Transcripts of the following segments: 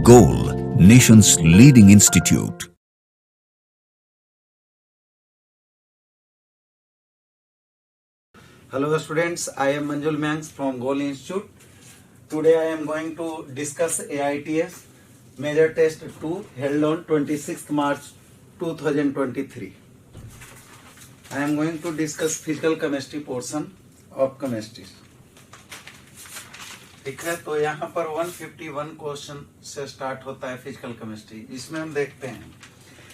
Goal, nation's leading institute. Hello students, I am Manjul Mangs from Goal Institute. Today I am going to discuss AITS Major Test 2 held on 26th March 2023. I am going to discuss physical chemistry portion of chemistry. ठीक है, तो यहाँ पर 151 question से start होता है physical chemistry. इसमें हम देखते हैं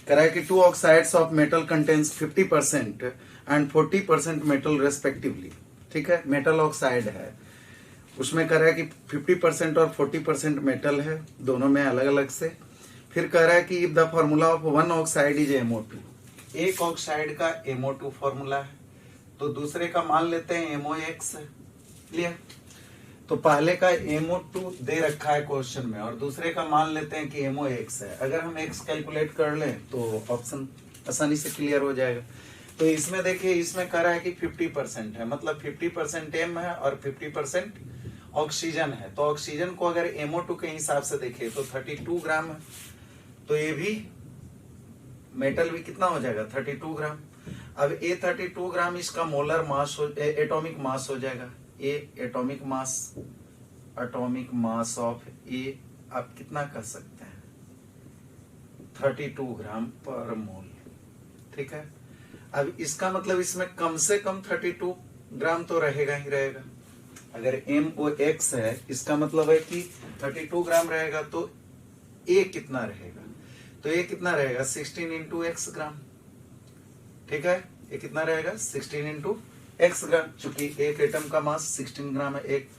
कह रहा है कि 2 oxides of metal contains 50% and 40% metal respectively. ठीक है, मेटल ऑक्साइड है, उसमें कह रहा है कि 50% और 40% मेटल है, दोनों में अलग अलग से। फिर कह रहा है कि the formula of one oxide is MO2। एक ऑक्साइड का MO2 फॉर्मूला है, तो दूसरे का मान लेते हैं MOX है। क्लियर? तो पहले का MO2 दे रखा है क्वेश्चन में और दूसरे का मान लेते हैं कि MOX है। अगर हम X कैलकुलेट कर लें तो ऑप्शन आसानी से क्लियर हो जाएगा। तो इसमें देखिए, इसमें कह रहा है कि 50% है, मतलब 50% M है और 50% ऑक्सीजन है। तो ऑक्सीजन को अगर MO2 के हिसाब से देखिए तो 32 ग्राम है। तो ये भी मेटल भी कितना हो जाएगा, 32 ग्राम। अब ये 32 ग्राम इसका मोलर मास एटॉमिक मास हो जाएगा। ए एटॉमिक मास ऑफ ए आप कितना कर सकते हैं, 32 ग्राम पर मोल। ठीक है, अब इसका मतलब इसमें कम से कम 32 ग्राम तो रहेगा ही रहेगा। अगर MOX है, इसका मतलब है कि 32 ग्राम रहेगा, तो ए कितना रहेगा, तो ये कितना रहेगा 16 इंटू एक्स ग्राम। ठीक है, ये कितना रहेगा 16 इंटू एक्स ग्राम, चूंकि एक एटम का मास 16 ग्राम है, एक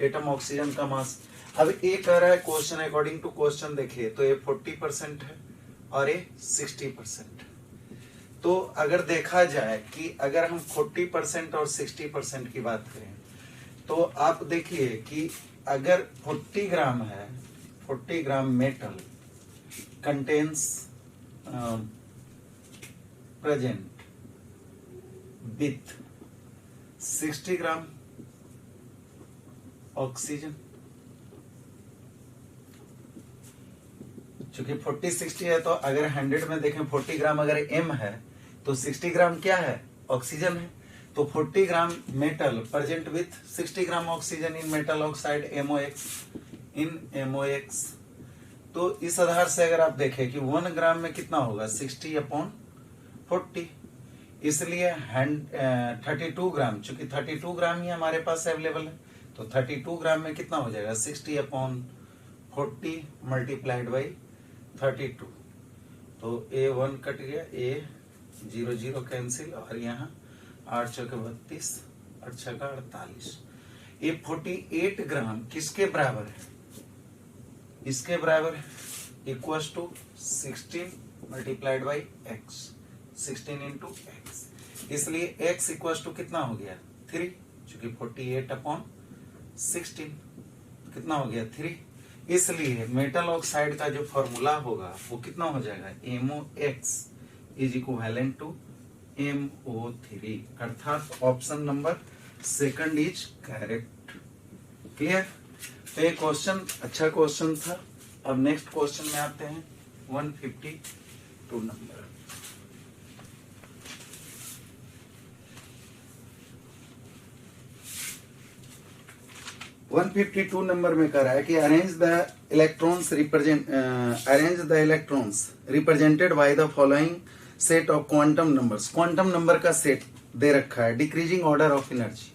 एटम ऑक्सीजन का मास। अब ये कह रहा है क्वेश्चन, अकॉर्डिंग टू क्वेश्चन देखिए तो ये 40% है और ये 60%। तो अगर देखा जाए कि अगर हम 40% और 60% की बात करें तो आप देखिए कि अगर 40 ग्राम है, 40 gram metal contains present with 60 gram oxygen. चूंकि 40-60 है तो अगर 100 में देखें 40 ग्राम अगर M है तो 60 ग्राम क्या है, ऑक्सीजन है। तो 40 gram metal present with 60 gram oxygen in metal oxide MOX। तो इस आधार से अगर आप देखें कि 1 ग्राम में कितना होगा 60/40, इसलिए 32 ग्राम, चूंकि 32 ग्राम ही हमारे पास अवेलेबल है, तो 32 ग्राम में कितना हो जाएगा 60/40 मल्टीप्लाइड बाई 32। तो A1 कट गया, A00 कैंसिल, और यहाँ 8 चौके 32, 8 छक्का 48। ये 48 ग्राम किसके बराबर है, इसके बराबर है, equal to 16 multiplied by x, 16 into x. इसलिए x इक्वल टू कितना हो गया 3, चूंकि 48/16 कितना हो गया 3। इसलिए मेटल ऑक्साइड का जो फॉर्मूला होगा वो कितना हो जाएगा, MOX is equivalent to MO3, अर्थात option number second is correct. Clear? तो ये क्वेश्चन अच्छा क्वेश्चन था। अब नेक्स्ट क्वेश्चन में आते हैं 152 नंबर। 152 नंबर में कह रहा है कि arrange the electrons represented by the following set of quantum numbers. Quantum number का सेट दे रखा है, डिक्रीजिंग ऑर्डर ऑफ एनर्जी।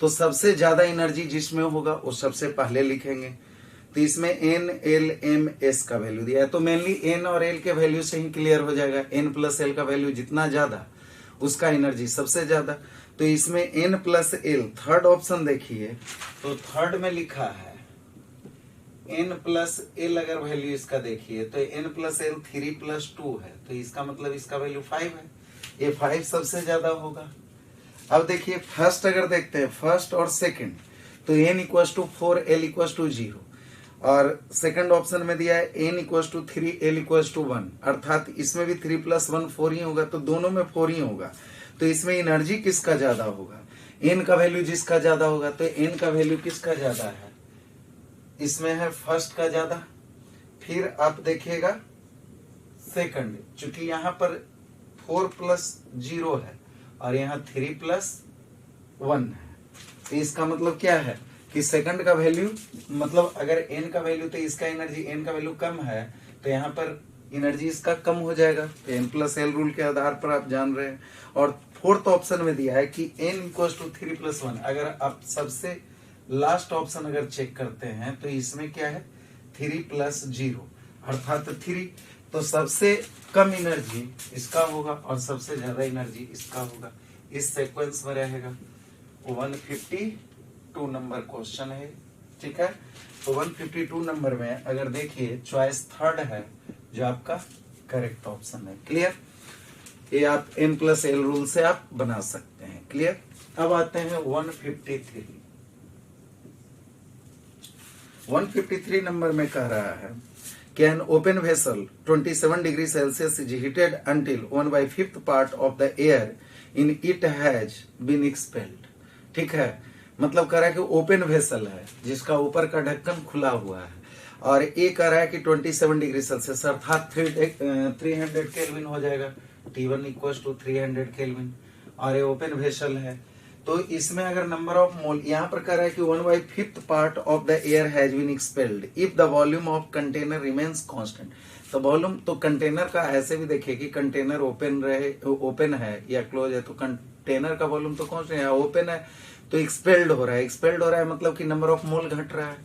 तो सबसे ज्यादा एनर्जी जिसमें होगा वो सबसे पहले लिखेंगे। तो इसमें N, L, M, S का वैल्यू दिया है, तो मेनली N और L के वैल्यू से ही क्लियर हो जाएगा। N प्लस L का वैल्यू जितना ज्यादा उसका एनर्जी सबसे ज्यादा। तो इसमें N plus L, third option देखिए तो थर्ड में लिखा है N प्लस L, अगर वैल्यू इसका देखिए तो N प्लस L 3+2 है, तो इसका मतलब इसका वैल्यू 5 है, ये 5 सबसे ज्यादा होगा। अब देखिए फर्स्ट अगर देखते हैं, फर्स्ट और सेकंड, तो N equal to 4, L equal to 0, और सेकंड ऑप्शन में दिया है N equal to 3, L equal to 1, अर्थात इसमें भी 3 + 1 4 ही होगा, तो दोनों में 4 ही होगा। तो इसमें एनर्जी किसका ज्यादा होगा, N का वैल्यू जिसका ज्यादा होगा, तो N का वैल्यू किसका ज्यादा है, इसमें है फर्स्ट का ज्यादा, फिर आप देखिएगा सेकंड, चूंकि यहाँ पर 4 + 0 है और यहाँ 3 + 1 है, तो इसका मतलब क्या है कि सेकंड का वैल्यू, मतलब अगर n का वैल्यू तो इसका एनर्जी n का वैल्यू कम है तो यहाँ पर एनर्जी इसका कम हो जाएगा। तो n+l रूल के आधार पर आप जान रहे हैं। और फोर्थ ऑप्शन में दिया है कि n = 3 + 1। अगर आप सबसे लास्ट ऑप्शन अगर चेक करते हैं तो इसमें क्या है 3 + 0 अर्थात 3, तो सबसे कम एनर्जी इसका होगा और सबसे ज्यादा एनर्जी इसका होगा। इस सीक्वेंस में रहेगा। 152 नंबर क्वेश्चन है, ठीक है। तो 152 नंबर में अगर देखिए चॉइस थर्ड है जो आपका करेक्ट ऑप्शन है। क्लियर? ये आप n+l रूल से आप बना सकते हैं। क्लियर? अब आते हैं 153। 153 नंबर में कह रहा है कि an open vessel 27 degree Celsius is heated until 1/5 part of the air in it has been expelled। ठीक है, मतलब कह रहा है कि ओपन वेसल है जिसका ऊपर का ढक्कन खुला हुआ है और ये कह रहा है कि 27 डिग्री सेल्सियस अर्थात 300 केल्विन हो जाएगा। T1 = 300 केल्विन और ये ओपन वेसल है। तो इसमें अगर नंबर ऑफ मोल यहाँ पर कह रहा है कि 1/5 part of the air has been expelled if the volume of container remains constant। तो वॉल्यूम तो कंटेनर का ऐसे भी देखिए कि कंटेनर ओपन है या क्लोज है, तो कंटेनर का वॉल्यूम तो कांस्टेंट है, ओपन है तो एक्सपेल्ड हो रहा है। एक्सपेल्ड हो रहा है मतलब कि नंबर ऑफ मोल घट रहा है,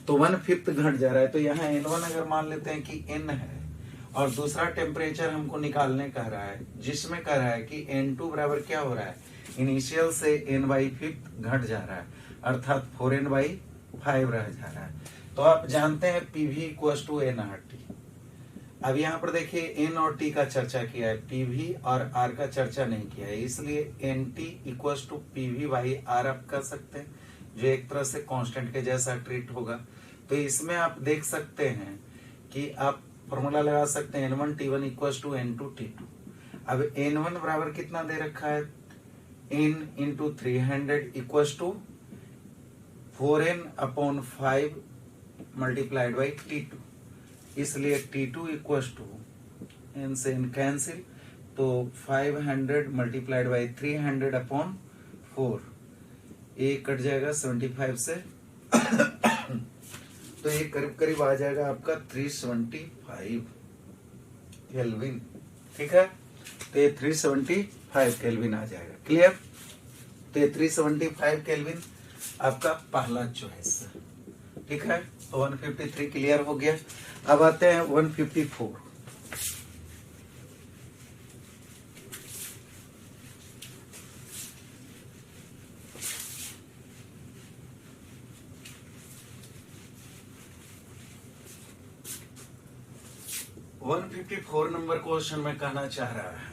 तो 1/5 घट जा रहा है। तो यहाँ n1 अगर मान लेते हैं कि n है और दूसरा टेम्परेचर हमको निकालने कह रहा है जिसमें कह रहा है कि n2 बराबर क्या हो रहा है, इनिशियल से n/5 घट जा रहा है अर्थात 4n/5 रह जा रहा है। तो आप जानते हैं PV = nRT। अब यहाँ पर देखिए n और t का चर्चा किया है, PV और R का चर्चा नहीं किया है, इसलिए NT = PV/R आप कर सकते हैं जो एक तरह से कांस्टेंट के जैसा ट्रीट होगा। तो इसमें आप देख सकते हैं कि आप फॉर्मूला लगा सकते हैं N1 T1 = N2 T2। अब N1 बराबर कितना दे रखा है, n × 300 = 4n/5 × T2, इसलिए T2 = n से n कैंसिल, तो 500 × 300/4, ये कट जाएगा 75 से तो ये करीब करीब आ जाएगा आपका 375 केल्विन। ठीक है, तो ये 375 केल्विन आ जाएगा। क्लियर? तो ये 375 केल्विन आपका पहला चॉइस है। ठीक है, तो 153 क्लियर हो गया। अब आते हैं 154। नंबर क्वेश्चन में कहना चाह रहा है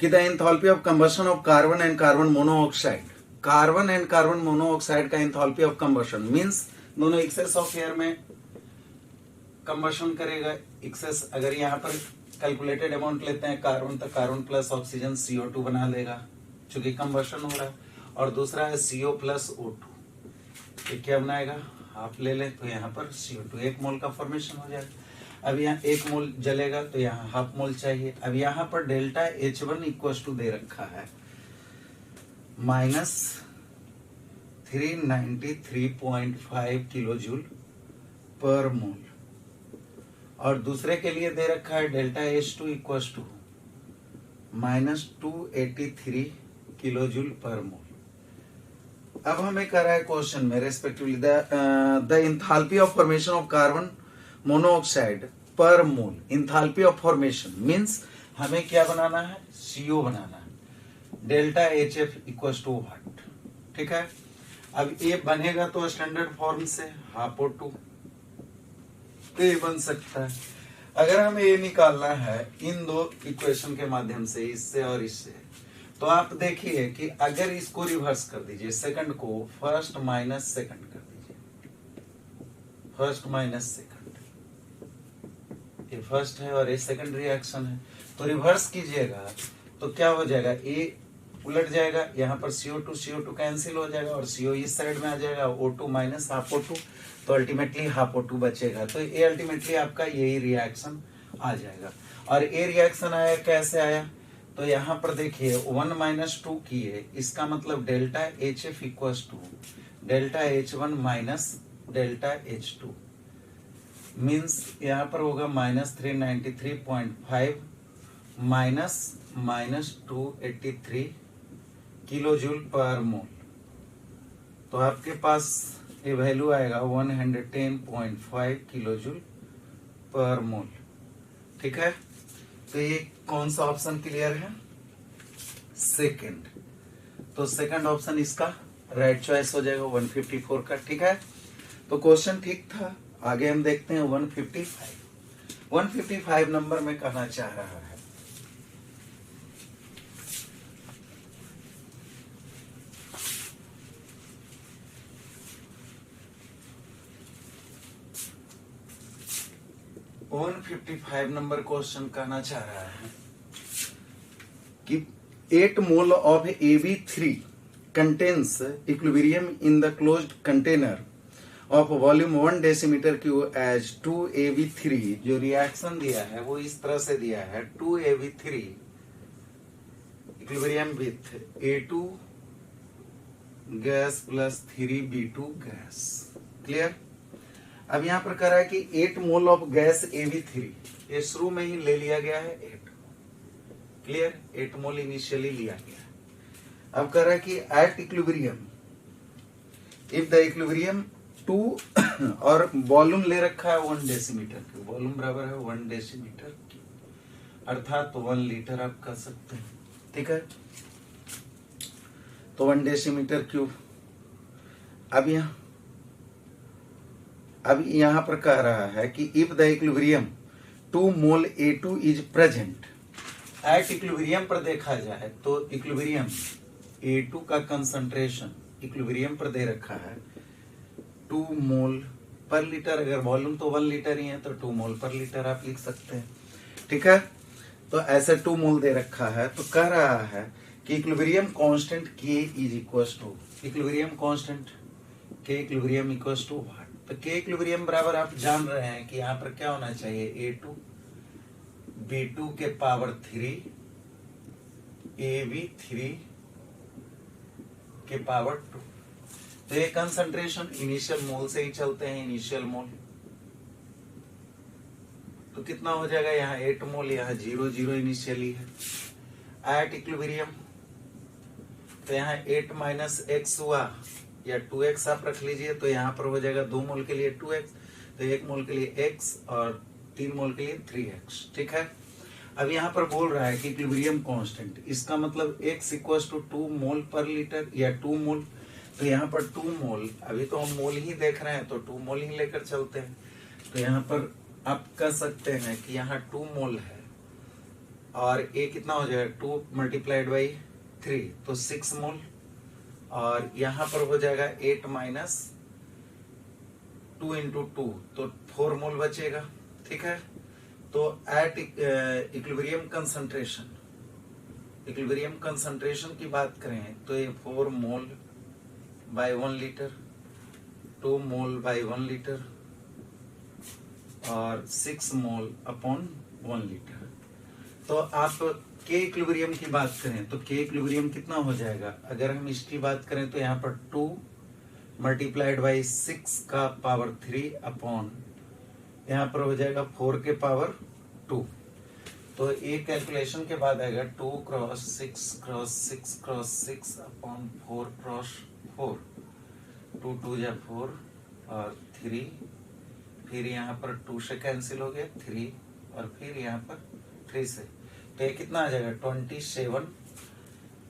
कि the enthalpy of combustion of carbon and carbon monoxide, carbon and carbon monoxide का एंथैल्पी ऑफ कंबशन मींस दोनों एक्सेस ऑफ एयर में कंबशन करेगा। एक्सेस अगर यहाँ पर कैलकुलेटेड अमाउंट लेते हैं कार्बन, तो कार्बन प्लस ऑक्सीजन CO2 बना लेगा क्योंकि कंबशन हो रहा है, और दूसरा है CO + O2, ये क्या बनाएगा, हाफ ले लें तो यहाँ पर CO2 1 मोल का फॉर्मेशन हो जाएगा। अब यहाँ 1 मोल जलेगा तो यहाँ हाफ मोल चाहिए। अब यहाँ पर डेल्टा H1 = दे रखा है -393.5 किलोजूल पर मोल, और दूसरे के लिए दे रखा है डेल्टा H2 = -283 किलोजूल पर मोल। अब हमें कर रहा है क्वेश्चन में respectively the enthalpy of formation of carbon monoxide पर मोल। एंथैल्पी ऑफ फॉर्मेशन मींस हमें क्या बनाना है, CO बनाना है। Delta HF = what. ठीक है, अब ये बनेगा तो स्टैंडर्ड फॉर्म से ½ तो ये बन सकता है। अगर हमें ये निकालना है इन दो इक्वेशन के माध्यम से, इससे और इससे, तो आप देखिए कि अगर इसको रिवर्स कर दीजिए, सेकंड को फर्स्ट माइनस सेकंड कर दीजिए, फर्स्ट माइनस सेकंड, ये फर्स्ट है और ये सेकंड रिएक्शन है, तो रिवर्स कीजिएगा तो क्या हो जाएगा, ए उलट जाएगा, यहाँ पर CO2 कैंसिल हो जाएगा और CO इस साइड में आ जाएगा, O2 माइनस हाफ O2, तो अल्टीमेटली हाफ O2 बचेगा। तो ये अल्टीमेटली आपका यही रिएक्शन आ जाएगा। और ये रिएक्शन आया कैसे आया, तो यहाँ पर देखिए 1 - 2 किए, इसका मतलब delta HF equals to delta H1 minus delta H2 means यहाँ पर होगा -393.5 माइनस -283 किलो जूल पर मोल। तो आपके पास ये वैल्यू आएगा 110.5 किलो जूल पर मोल। ठीक है, तो ये कौन सा ऑप्शन क्लियर है, सेकंड। तो सेकंड ऑप्शन इसका राइट चॉइस हो जाएगा 154 का। ठीक है, तो क्वेश्चन ठीक था। आगे हम देखते हैं 155 नंबर में कहना चाह रहा है। तो 155 नंबर क्वेश्चन कहना चाह रहा है कि 8 mole of AB3 contains equilibrium in the closed container of volume 1 decimeter cube as 2AB3। जो रिएक्शन दिया है वो इस तरह से दिया है 2AB3 equilibrium with A2 gas plus 3B2 gas. Clear. अब यहाँ पर कह रहा है कि 8 मोल ऑफ गैस AB3, ये शुरू में ही ले लिया गया है 8। क्लियर, 8 मोल इनिशियली लिया गया है। अब कह रहा है कि at equilibrium if the equilibrium 2 और वॉल्यूम ले रखा है 1 डेसीमीटर क्यूब, वॉल्यूम बराबर है 1 डेसीमीटर क्यूब, अर्थात 1 लीटर आप कह सकते हैं। ठीक है, तो 1 डेसीमीटर क्यूब। अब यहाँ पर कह रहा है कि if the equilibrium 2 mole A2 is present, at equilibrium पर देखा जाए तो इक्विलिब्रियम A2 का कंसंट्रेशन इक्विलिब्रियम पर दे रखा है 2 मोल पर लीटर। अगर वॉल्यूम तो 1 लीटर ही है तो 2 मोल पर लीटर आप लिख सकते हैं। ठीक है, तो ऐसे 2 मोल दे रखा है। तो कह रहा है कि equilibrium constant K is equals to equilibrium constant K equilibrium equals to what. तो K इक्विलिब्रियम बराबर आप जान रहे हैं कि यहाँ पर क्या होना चाहिए, A2 B2 के पावर 3 AB3 के पावर 2। तो ये कंसंट्रेशन इनिशियल मोल से ही चलते हैं, इनिशियल मोल। तो कितना हो जाएगा, यहाँ 8 मोल, यहाँ 0 इनिशियली है। एट इक्विलिब्रियम तो यहाँ 8 माइनस x हुआ या 2x आप रख लीजिए, तो यहाँ पर हो जाएगा 2 मोल के लिए 2x, तो 1 मोल के लिए x और 3 मोल के लिए 3x। ठीक है, अब यहाँ पर बोल रहा है कि इक्विलिब्रियम कांस्टेंट, इसका मतलब x equals to 2 mole per litre या 2 मोल। तो यहाँ पर 2 मोल, अभी तो हम मोल ही देख रहे हैं तो 2 मोल ही लेकर चलते हैं। तो यहाँ पर आप कह सकते हैं कि यहाँ 2 मोल है और a कितना हो जाएगा 2 मल्टीप्लाइड बाई 3 तो 6 मोल, और यहाँ पर हो जाएगा 8 माइनस 2 इंटू 2 तो 4 मोल बचेगा। ठीक है, तो एट इक्विलिब्रियम कंसंट्रेशन की बात करें तो ये 4 मोल बाय 1 लीटर, 2 मोल बाय 1 लीटर और 6 मोल अपॉन 1 लीटर। तो आप K इक्विलिब्रियम की बात करें तो K इक्विलिब्रियम कितना हो जाएगा, अगर हम इसकी बात करें तो यहाँ पर 2 मल्टीप्लाइड बाई 6 का पावर 3 अपॉन यहाँ पर हो जाएगा 4 के पावर 2। तो एक कैलकुलेशन के बाद आएगा 2 cross 6 cross 6 cross 6 upon 4 cross 4, 2 2 जा 4 और 3, फिर यहाँ पर 2 से कैंसिल हो गया 3 और फिर यहाँ पर 3 से, तो ये कितना आ जाएगा 27।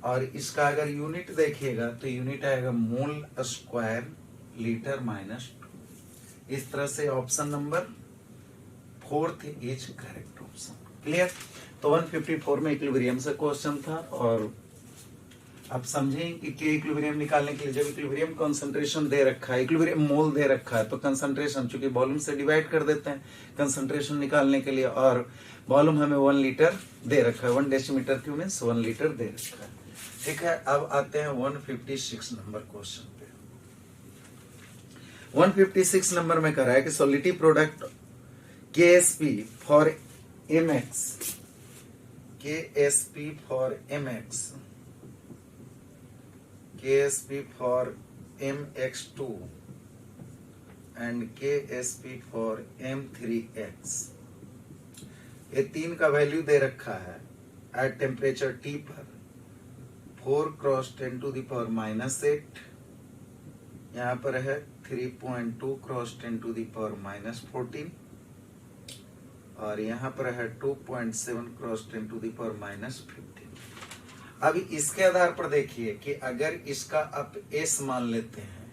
और इसका अगर यूनिट देखिएगा तो यूनिट आएगा मोल स्क्वायर लीटर माइनस 2। इस तरह से option number 4 is correct option. Clear. तो 154 में इक्विलिब्रियम से क्वेश्चन था, और आप समझें कि K इक्विलिब्रियम निकालने के लिए जब इक्विलिब्रियम कंसंट्रेशन दे रखा है, इक्विलिब्रियम मोल दे रखा है, तो कंसंट्रेशन चूंकि वॉल्यूम से डिवाइड कर देते हैं कंसंट्रेशन निकालने के लिए, और वॉल्यूम हमें 1 लीटर दे रखा है, 1 डेसीमीटर क्यूब मीन्स 1 लीटर दे रखा है। ठीक है, अब आते हैं 156 नंबर क्वेश्चन पे। 156 नंबर में कह रहा है कि solidity product KSP for MX, KSP for MX, KSP for MX2 and KSP for M3X, ये तीन का वैल्यू दे रखा है एट टेम्परेचर T पर 4 क्रॉस 10 टू द पावर -8, यहाँ पर है 3.2 क्रॉस 10 टू द पावर -14 और यहाँ पर है 2.7 क्रॉस 10 टू द पावर -15। अब इसके आधार पर देखिए कि अगर इसका आप S मान लेते हैं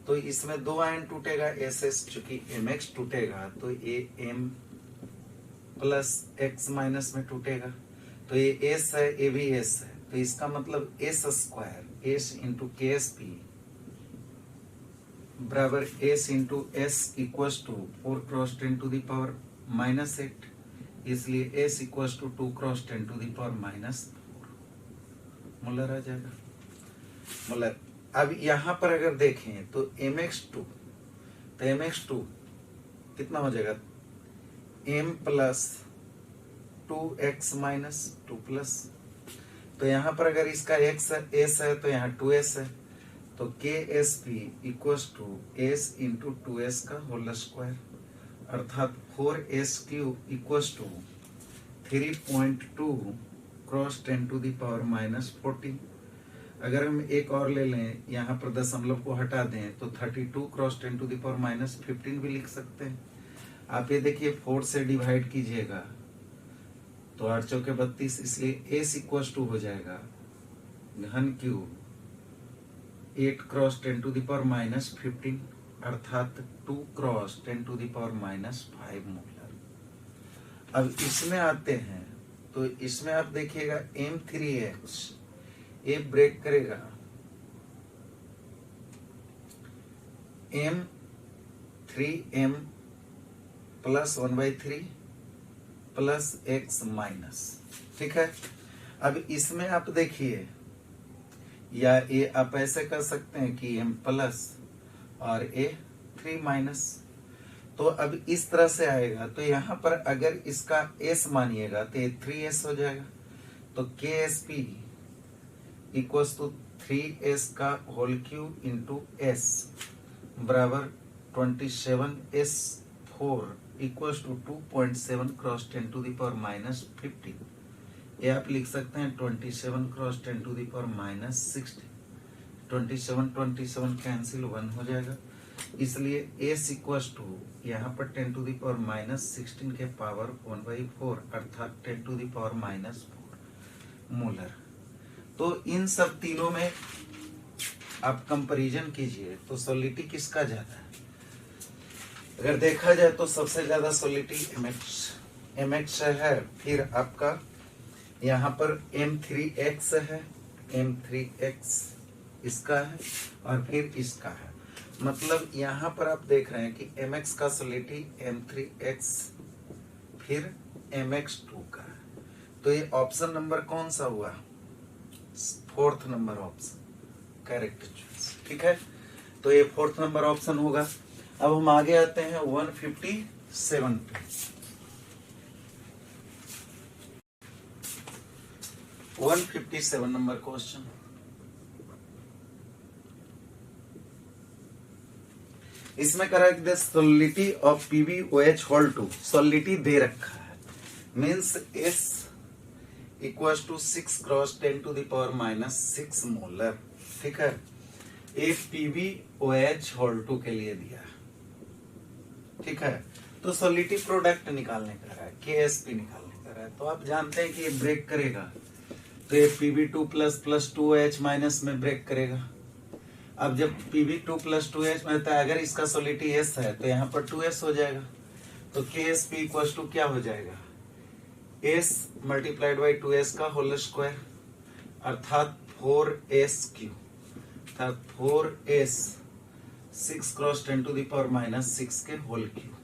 तो इसमें 2 आयन टूटेगा, SS चूंकि MX टूटेगा तो ये M प्लस X माइनस में टूटेगा, तो ये S है, ये भी S है, तो इसका मतलब S square S into KSP बराबर S into S equals to 4 cross 10 to the power -8, इसलिए S equals to 2 cross 10 to the power -4 molar आ जाएगा। मोलर अब यहाँ पर अगर देखें तो MX2, तो MX2 कितना हो जाएगा, M plus 2X minus 2 plus, तो यहाँ पर अगर इसका X S है तो यहाँ 2S है, तो KSP equals to S into 2S का होल स्क्वायर, अर्थात 4S cube equals to 3.2 cross 10 to the power -14। अगर हम एक और ले लें, यहाँ पर दशमलव को हटा दें तो 32 क्रॉस 10 टू द पावर -15 भी लिख सकते हैं। आप ये देखिए 4 से डिवाइड कीजिएगा तो 8 चौके 32, इसलिए S इक्वल्स टू हो जाएगा घन cube 8 cross 10 to the power -15, अर्थात 2 cross 10 to the power -5 molar. अब इसमें आते हैं तो इसमें आप देखिएगा M3X ये ब्रेक करेगा M3M plus 1/3 plus X minus, ठीक है। अब इसमें आप देखिए, या ये आप ऐसे कर सकते हैं कि M प्लस और A 3 माइनस, तो अब इस तरह से आएगा, तो यहाँ पर अगर इसका S मानिएगा तो ये 3S हो जाएगा, तो KSP इक्वल्स टू 3S का होल क्यूब इंटू S बराबर 27S4 equals to 2.7 cross 10 to the power -15। ये आप लिख सकते हैं 27 cross 10 to the power -16, 27 cancel 1 हो जाएगा, इसलिए S इक्वल्स टू यहाँ पर 10 टू द पावर -16 के पावर 1/4 अर्थात 10 टू द पावर -4 मोलर। तो इन सब तीनों में आप कंपैरिजन कीजिए तो सॉलिडिटी किसका ज्यादा है। अगर देखा जाए तो सबसे ज्यादा सॉलिडिटी MX है, फिर आपका यहाँ पर M3X है, M3X इसका है और फिर इसका है, मतलब यहाँ पर आप देख रहे हैं कि MX का सॉलिडिटी M3X फिर MX2 का है, तो ये ऑप्शन नंबर कौन सा हुआ, 4th number option correct choice, ठीक है। तो ये 4th नंबर ऑप्शन होगा। अब हम आगे आते हैं 157 पे। 157 नंबर क्वेश्चन, इसमें करा the solidity of PbOH whole 2, solidity दे रखा है, means S equals to 6 cross 10 to the power -6 molar, ठीक है। एक PbOH होल 2 के लिए दिया, ठीक है। तो सॉलिडिटी प्रोडक्ट निकालने का है, KSP निकालने का है, तो आप जानते हैं कि ये ब्रेक करेगा, तो ये Pb2 प्लस 2H माइनस में ब्रेक करेगा। अब जब Pb2 प्लस 2H में होता है, अगर इसका सॉलिडिटी S है तो यहाँ पर 2S हो जाएगा, तो KSP इक्वल्स टू क्या हो जाएगा, S मल्टीप्लाइड बाई 2S का होल स्क्वायर, अर्थात 4S क्यूब, अर्थात 4S 6 cross 10 to the power -6 के होल क्यूब,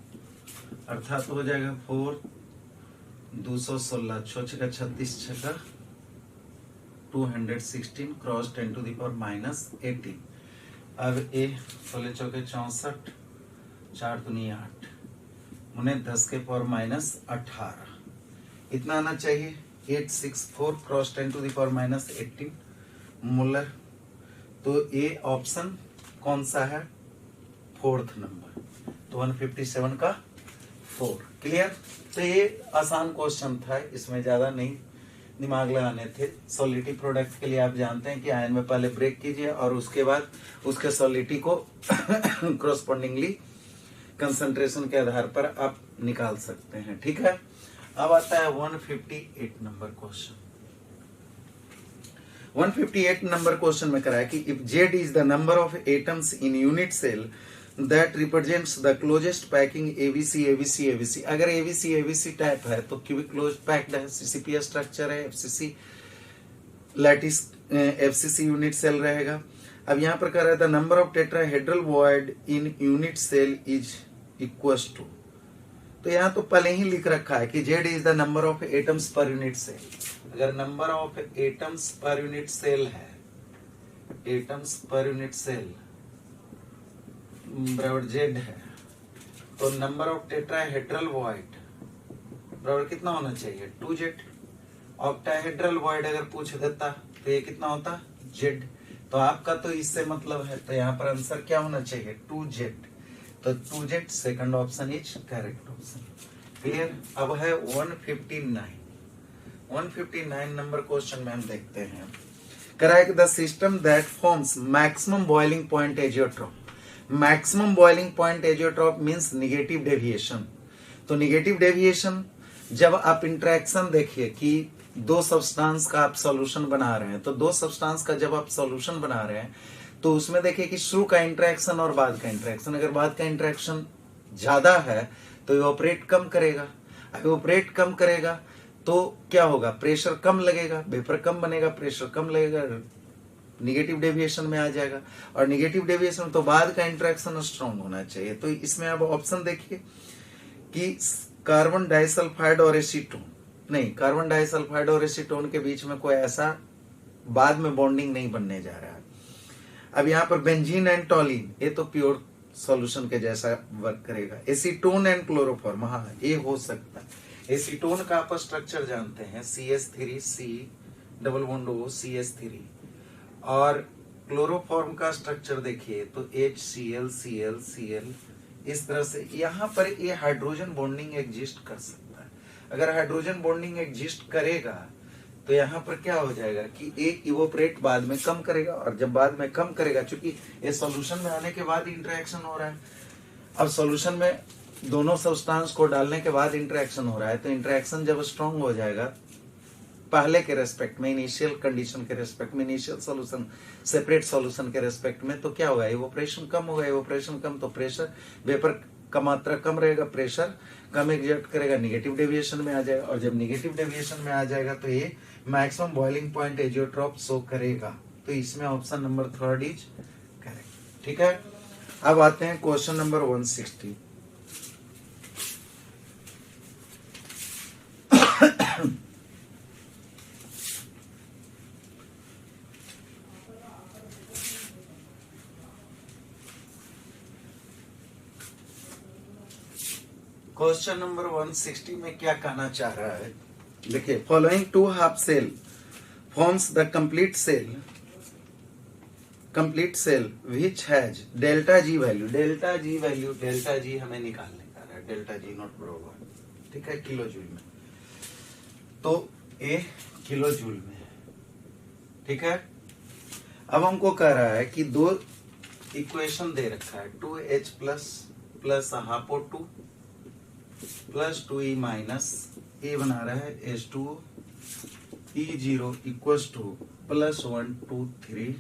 अर्थात हो जाएगा 4 216 6 6 36 6 216 cross 10 to the power minus 18। अब ए 16 चौके 64, 4 दूनी 8, उन्हें 10 के पावर माइनस 18 इतना आना चाहिए। 864 cross 10 to the power minus 18 molar. तो ये ऑप्शन कौन सा है? फोर्थ नंबर, तो 157 का 4। क्लियर? तो ये आसान क्वेश्चन था, इसमें ज्यादा नहीं दिमाग लगाने थे। सॉलिडिटी प्रोडक्ट के लिए आप जानते हैं कि आयन में पहले ब्रेक कीजिए और उसके बाद उसके सॉलिडिटी को कॉरस्पॉन्डिंगली कंसंट्रेशन के आधार पर आप निकाल सकते हैं। ठीक है, अब आता है 158 नंबर क्वेश्चन। 158 नंबर क्वेश्चन में करा है कि if Z is the number of atoms in unit cell that represents the closest packing ABC ABC ABC। अगर ABC ABC टाइप है तो क्यूबिक क्लोज पैक्ड है, CCP स्ट्रक्चर है, FCC lattice FCC unit cell रहेगा। अब यहाँ पर कह रहा है the number of tetrahedral void in unit cell is equals to. तो यहाँ तो पहले ही लिख रखा है कि Z is the number of atoms per unit cell. अगर number of atoms per unit cell है, एटम्स पर यूनिट सेल बराबर Z है, तो नंबर ऑफ टेट्राहेड्रल वॉइड बराबर कितना होना चाहिए? 2Z। ऑक्टाहेड्रल वॉइड अगर पूछ देता तो ये कितना होता? Z। तो आपका तो इससे मतलब है, तो यहाँ पर आंसर क्या होना चाहिए? 2Z। तो 2Z second option is correct option. Clear? अब है 159। 159 नंबर क्वेश्चन में हम देखते हैं, correct the system that forms maximum boiling point azeotrope. Maximum boiling point azeotrope means negative deviation. तो निगेटिव डेविएशन जब आप इंटरेक्शन देखिए कि दो सब्सटेंस का आप सॉल्यूशन बना रहे हैं, तो दो सब्सटेंस का जब आप सॉल्यूशन बना रहे हैं तो उसमें देखिए कि शुरू का इंटरेक्शन और बाद का इंटरेक्शन, अगर बाद का इंटरेक्शन ज्यादा है तो इवोपरेट कम करेगा। इवोपरेट कम करेगा तो क्या होगा? प्रेशर कम लगेगा, वेपर कम बनेगा, प्रेशर कम लगेगा, निगेटिव डेविएशन में आ जाएगा। और निगेटिव डेविएशन तो बाद का इंटरेक्शन स्ट्रॉन्ग होना चाहिए। तो इसमें आप ऑप्शन देखिए कि कार्बन डाइसल्फाइड और एसीटोन, नहीं, कार्बन डाइसल्फाइड और एसीटोन के बीच में कोई ऐसा बाद में बॉन्डिंग नहीं बनने जा रहा है। अब यहाँ पर बेंजीन एंड टॉलिन, ये तो प्योर सॉल्यूशन के जैसा वर्क करेगा। एसीटोन एंड क्लोरोफॉर्म, हाँ ये हो सकता है। एसीटोन का आप स्ट्रक्चर जानते हैं, CH3C double bond O CH3। और क्लोरोफॉर्म का स्ट्रक्चर देखिए तो HCl इस तरह से यहाँ पर ये हाइड्रोजन बॉन्डिंग एग्जिस्ट कर सकता है। अगर हाइड्रोजन बॉन्डिंग एग्जिस्ट करेगा तो यहाँ पर क्या हो जाएगा कि एक इवोपरेट बाद में कम करेगा, और जब बाद में कम करेगा, चूंकि ये सॉल्यूशन में आने के बाद इंटरेक्शन हो रहा है, अब सॉल्यूशन में दोनों सब्सटेंस को डालने के बाद इंटरेक्शन हो रहा है, तो इंटरेक्शन जब स्ट्रांग हो जाएगा पहले के रेस्पेक्ट में, इनिशियल कंडीशन के रेस्पेक्ट में, इनिशियल सॉल्यूशन सेपरेट सॉल्यूशन के रेस्पेक्ट में, तो क्या होगा? इवोपरेशन कम होगा। इवोपरेशन कम तो प्रेशर, वेपर का मात्रा कम रहेगा, प्रेशर कम एग्जर्ट करेगा, निगेटिव डेविएशन में आ जाएगा। और जब निगेटिव डेविएशन में आ जाएगा तो ये maximum boiling point azeotrope show करेगा। तो इसमें ऑप्शन नंबर 3 इज करेक्ट। ठीक है, अब आते हैं क्वेश्चन नंबर 160। क्वेश्चन नंबर 160 में क्या कहना चाह रहा है? देखिए, following to half cell forms the complete cell which has delta G value. Delta G हमें निकालने का है, डेल्टा जी नॉट बराबर, ठीक है, किलो जूल में। तो ये किलो जूल में है, ठीक है। अब हमको कह रहा है कि दो इक्वेशन दे रखा है, 2H plus half O2 plus 2E minus ए बना रहा है H2O, E0 equals to plus 123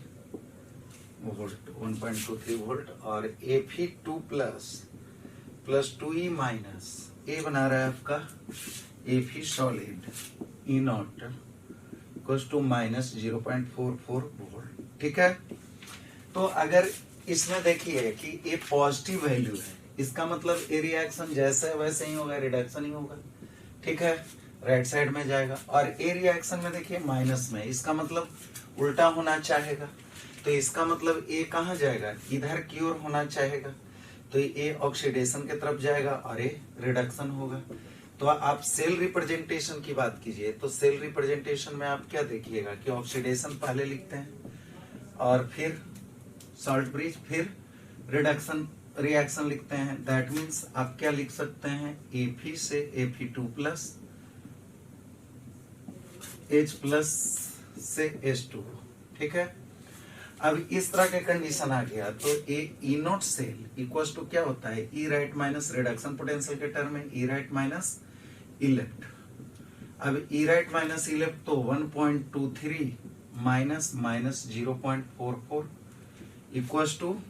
volt, 1.23 volt, और Fe2 प्लस 2E माइनस ए बना रहा है आपका Fe solid E0 equals to minus 0.44 volt, ठीक है। तो अगर इसमें देखिए कि ये पॉजिटिव वैल्यू है, इसका मतलब ये रिएक्शन जैसे वैसे ही होगा, रिडक्शन ही होगा, ठीक है। राइट साइड में जाएगा, और ए रिएक्शन में देखिए माइनस में, इसका मतलब उल्टा होना चाहेगा, तो इसका मतलब ए कहाँ जाएगा, इधर की ओर होना चाहेगा, तो ए ऑक्सीडेशन की तरफ जाएगा और ए रिडक्शन होगा। तो आप सेल रिप्रेजेंटेशन की बात कीजिए, तो सेल रिप्रेजेंटेशन में आप क्या देखिएगा कि ऑक्सीडेशन पहले लिखते हैं और फिर सॉल्ट ब्रिज, फिर रिडक्शन रिएक्शन लिखते हैं। दैट मीन्स आप क्या लिख सकते हैं, Fe से Fe2 प्लस, H प्लस से H2, ठीक है। अब इस तरह के कंडीशन आ गया तो ई नॉट सेल इक्वल टू क्या होता है, ई राइट माइनस रिडक्शन पोटेंशियल के टर्म में ई राइट माइनस ई लेफ्ट। अब ई राइट माइनस ई लेफ्ट तो 1.23 माइनस माइनस 0.44 इक्वल टू,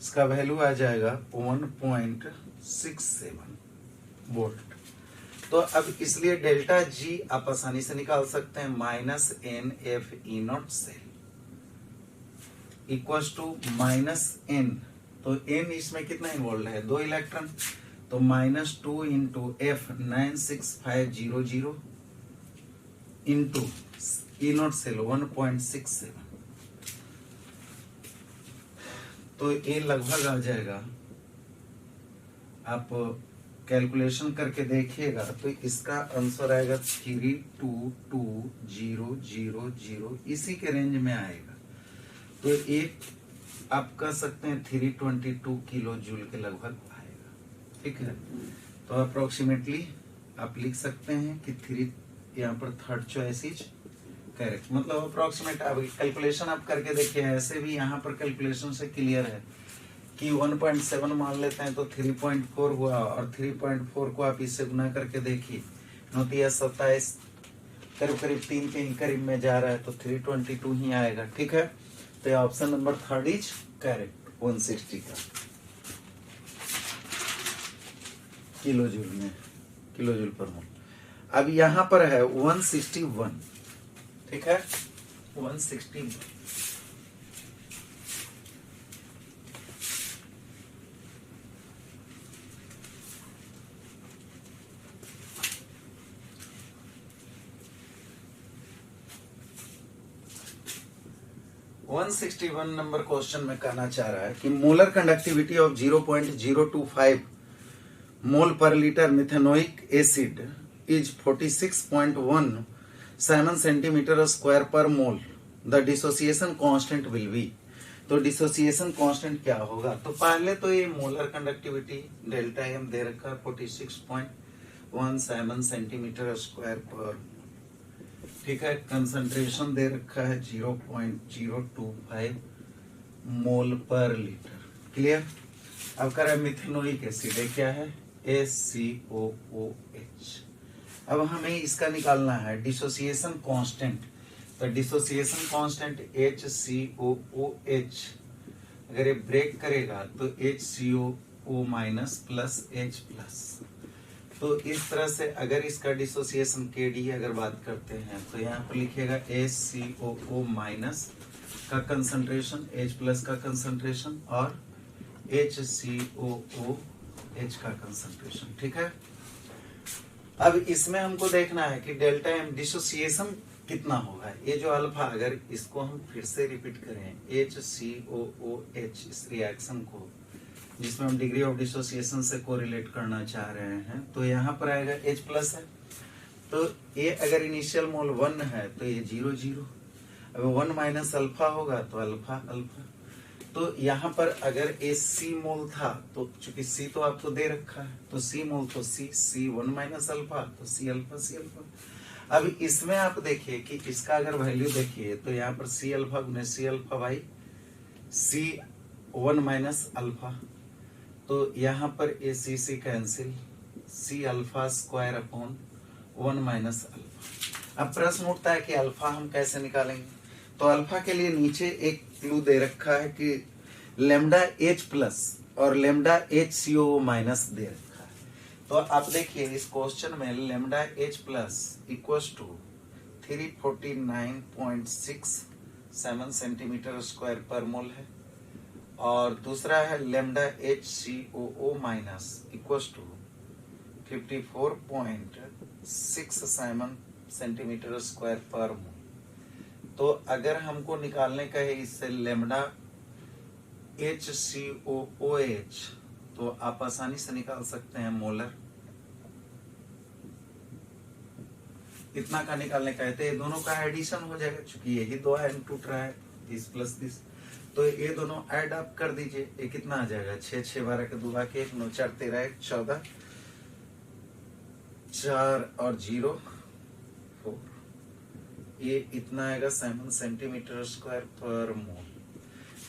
इसका वैल्यू आ जाएगा 1.67 वोल्ट। तो अब इसलिए डेल्टा जी आप आसानी से निकाल सकते हैं, minus N F E not cell equal to minus N, तो एन इसमें कितना इन्वॉल्व है, 2 इलेक्ट्रॉन, तो -2 into F 96500 into E not cell 1.67, तो ये लगभग आ जाएगा, आप कैलकुलेशन करके देखिएगा तो इसका आंसर आएगा 3220000, इसी के रेंज में आएगा। तो एक आप कह सकते हैं 322 किलो जूल के लगभग आएगा, ठीक है। तो अप्रोक्सीमेटली आप लिख सकते हैं कि 3, यहाँ पर थर्ड चॉइस इज करेक्ट, मतलब अप्रोक्सीमेट। आप कैलकुलेशन आप करके देखिए, ऐसे भी यहाँ पर कैलकुलेशन से क्लियर है कि 1.7 मान लेते हैं तो 3.4 हुआ, और 3.4 को आप इससे गुना करके देखिए, 9×27 करीब करीब 3 के ही करीब में जा रहा है, तो 322 ही आएगा, ठीक है। तो ऑप्शन नंबर 3 इज करेक्ट, 160 का किलो जूल में, किलो जूल पर मोल। अब यहाँ पर है 161, ठीक है, 161। नंबर क्वेश्चन में कहना चाह रहा है कि molar conductivity of 0.025 mole per litre methanoic acid is 46.17 centimetre square पर mole, the dissociation constant will be. तो डिसोसिएशन कांस्टेंट क्या होगा, तो पहले तो ये मोलर कंडक्टिविटी डेल्टा एम दे रखा है 46.17 सेंटीमीटर स्क्वायर पर, ठीक है। कंसंट्रेशन दे रखा है 0.025 मोल पर लीटर, क्लियर। अब कर रहा है मिथेनोइक एसिड, क्या है, HCOOH। अब हमें इसका निकालना है डिसोसिएशन कांस्टेंट, तो डिसोसिएशन कांस्टेंट HCOOH अगर ये ब्रेक करेगा तो HCOO minus plus H plus, तो इस तरह से अगर इसका डिसोसिएशन KD अगर बात करते हैं तो यहाँ पर लिखिएगा HCOO माइनस का कंसंट्रेशन, H प्लस का कंसंट्रेशन और HCOOH का कंसंट्रेशन, ठीक है। अब इसमें हमको देखना है कि डेल्टा एम डिसोसिएशन कितना होगा, ये जो अल्फा, अगर इसको हम फिर से रिपीट करें HCOOH इस रिएक्शन को, जिसमें हम डिग्री ऑफ डिसोसिएशन से कोरिलेट करना चाह रहे हैं, तो यहाँ पर आएगा H प्लस है, तो ये अगर इनिशियल मोल 1 है तो ये 0 0, अब 1 माइनस अल्फा होगा तो अल्फा अल्फा, तो यहाँ पर अगर ए सी मोल था तो चूंकि सी तो आपको दे रखा है, तो सी मोल तो सी 1 माइनस अल्फा, तो सी अल्फा। अब इसमें आप देखिए कि इसका अगर वैल्यू देखिए तो यहाँ पर सी अल्फा गुने C alpha by C 1 minus alpha, तो यहाँ पर ए C cancel, C alpha square upon 1 minus alpha. अब प्रश्न उठता है कि अल्फा हम कैसे निकालेंगे, तो अल्फा के लिए नीचे एक क्लू दे रखा है कि लेमडा H प्लस और लेमडा HCOO माइनस दे रखा है। तो आप देखिए इस क्वेश्चन में lambda H plus equals to 349.67 centimetre square पर मोल है, और दूसरा है lambda HCOO minus equals to 54.6 siemens centimetre square पर मोल। तो अगर हमको निकालने का है इससे लेमडा HCOOH, तो आप आसानी से निकाल सकते हैं मोलर। इतना का निकालने का है तो ये दोनों का एडिशन हो जाएगा, क्योंकि यही दो आयन टूट रहा है, 30 प्लस 30, तो ये दोनों ऐड अप कर दीजिए। ये कितना आ जाएगा, 6 6 12 के 2 के 1 9 4 13 1 14, 4 और 0 4, ये इतना आएगा साइमन सेंटीमीटर स्क्वायर पर मोल।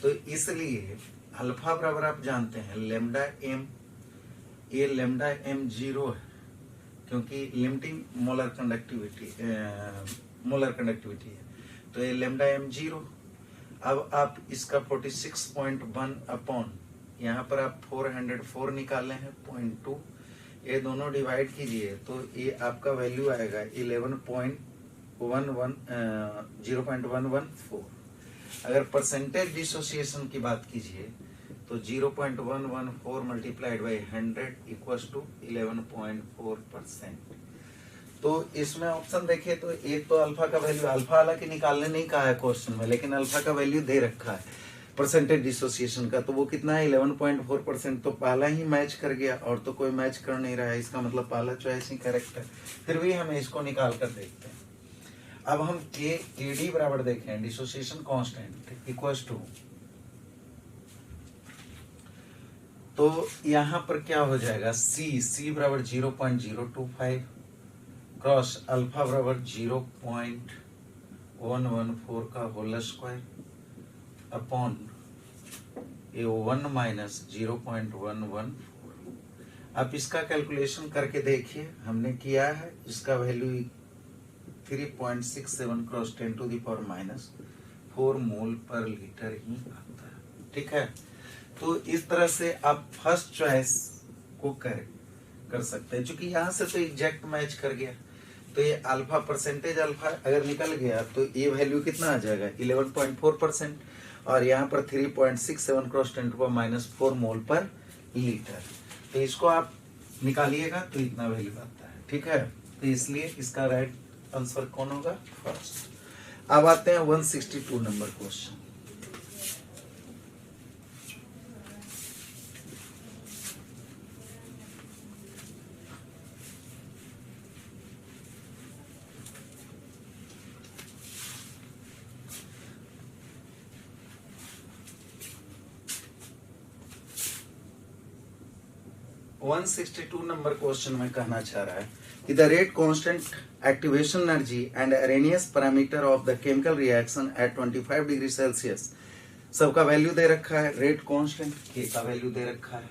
तो इसलिए अल्फा बराबर आप जानते हैं लेमडा एम, ये लेमडा एम 0 है, क्योंकि लिमिटिंग मोलर कंडक्टिविटी है, तो ये लेमडा एम 0। अब आप इसका 46.1 अपॉन, यहाँ पर आप 404 निकाले हैं 0.2, ये दोनों डिवाइड कीजिए तो ये आपका वैल्यू आएगा 0.114। अगर परसेंटेज डिसोसिएशन की बात कीजिए तो 0.114 मल्टीप्लाइड बाई 100 इक्वल्स टू 11.4%। तो इसमें ऑप्शन देखिए तो एक तो अल्फा का वैल्यू, अल्फा हालांकि निकालने नहीं कहा है क्वेश्चन में, लेकिन अल्फा का वैल्यू दे रखा है परसेंटेज डिसोसिएशन का, तो वो कितना है 11.4%। तो पहला ही मैच कर गया, और तो कोई मैच कर नहीं रहा है, इसका मतलब पहला चॉइस ही करेक्ट है। फिर भी हम इसको निकाल कर देखते हैं। अब हम के डी बराबर देखें डिसोसिएशन कांस्टेंट इक्वल्स टू, तो यहाँ पर क्या हो जाएगा, सी बराबर 0.025 क्रॉस अल्फा बराबर 0.114 का होल स्क्वायर अपॉन ए 1 माइनस 0.114। आप इसका कैलकुलेशन करके देखिए, हमने किया है, इसका वैल्यू 3.67 क्रॉस 10⁻⁻4 मोल पर लीटर ही आता है। ठीक है, तो इस तरह से आप फर्स्ट चॉइस को कर सकते हैं, क्योंकि यहाँ से तो एग्जैक्ट मैच कर गया। तो ये अल्फा परसेंटेज अल्फा अगर निकल गया तो ये वैल्यू कितना आ जाएगा 11.4%, और यहाँ पर 3.67 क्रॉस 10⁻⁻4 मोल पर लीटर। तो इसको आप निकालिएगा तो इतना वैल्यू आता है। ठीक है, तो इसलिए इसका राइट आंसर कौन होगा, फर्स्ट। अब आते हैं 162 number question. One 162 number question में कहना चाह रहा है कि the rate constant activation energy and Arrhenius parameter of the chemical reaction at 25 degree Celsius, सबका वैल्यू दे रखा है। रेट कांस्टेंट के का वैल्यू दे रखा है,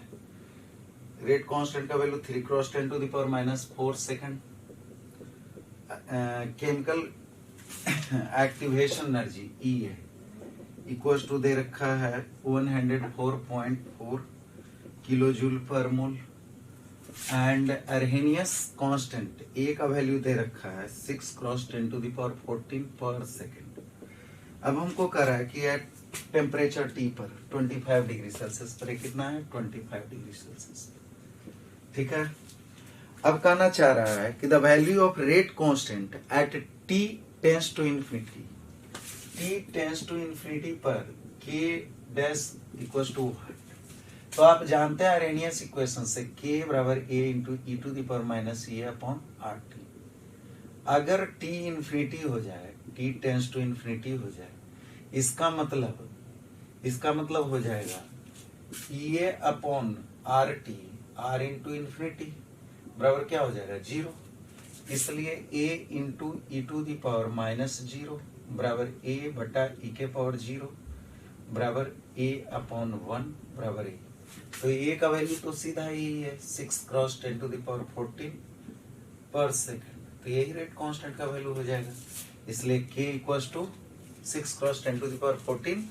रेट कांस्टेंट का value 3 cross 10⁻⁻4 second. Chemical activation energy E है इक्वल्स टू दे रखा है 104.4 किलो जूल पर मोल, एंड अर्हेनियस कांस्टेंट ए का वैल्यू दे रखा है 6 क्रॉस 10⁻14 पर सेकेंड। अब हमको कह रहा है कि एट टेम्परेचर टी पर 25 डिग्री सेल्सियस पर कितना है 25 डिग्री सेल्सियस। ठीक है, अब कहना चाह रहा है कि the value of rate constant at T tends to infinity, T tends to infinity पर के डैश इक्वल्स टू, तो आप जानते हैं अरेनियस इक्वेशन से k बराबर a into E to the power minus A upon R T. अगर t infinity हो जाए, t टेंड्स टू इंफिनिटी हो जाए, इसका मतलब हो जाएगा A upon R T, R into infinity बराबर क्या हो जाएगा 0। इसलिए a into E to the power minus 0 बराबर a बटा e के पावर 0 बराबर a अपॉन 1 बराबर a। तो ए का वैल्यू तो सीधा ही है 6 क्रॉस 10⁻14 पर सेकंड, तो यही रेट कांस्टेंट का वैल्यू हो जाएगा। इसलिए k इक्वल्स टू 6 क्रॉस 10⁻14